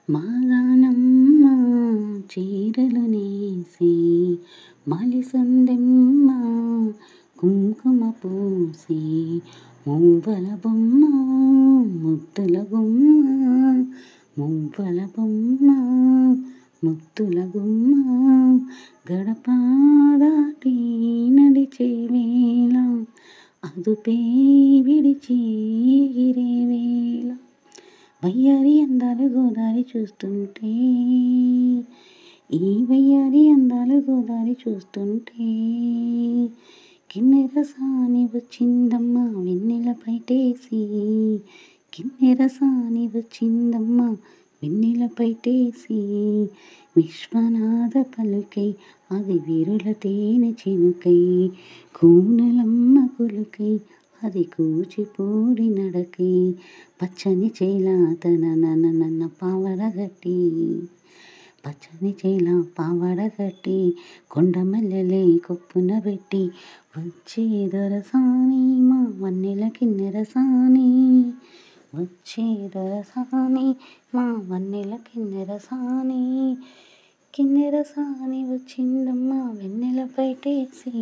మాగాణమ్మ చీరలు నేసి మలిసందెమ్మ కుంకుమ పూసి మువ్వల బొమ్మ ముద్దుల గుమ్మ మువ్వల బొమ్మ ముద్దుల గుమ్మ గడప దాటి నడిచే వేళ అదుపే విడిచి ఎగిరే వేళ వయ్యారి అందాలు గోదారి చూస్తుంటే ఈ వయ్యారి అందాలు గోదారి చూస్తుంటే కిన్నెర సాని వచ్చిందమ్మ వెన్నెల పైటేసి కిన్నెర సాని వచ్చిందమ్మ వెన్నెల పైటేసి విశ్వనాథ పలుకై అది వీరుల తేనె చినుకై కూనలమ్మ కొలుకై అది కూచిపూడి నడకై పచ్చని చేల నన్న పావడగట్టి పచ్చని చేల పావడగట్టి కొండమల్లెలే కొప్పున పెట్టి వచ్చే దొరసాని మా వన్నెల కిన్నెర సాని వచ్చే దొరసాని మా వన్నెల కిన్నెర సాని కిన్నెర సాని వచ్చిందమ్మ వెన్నెల పైటేసి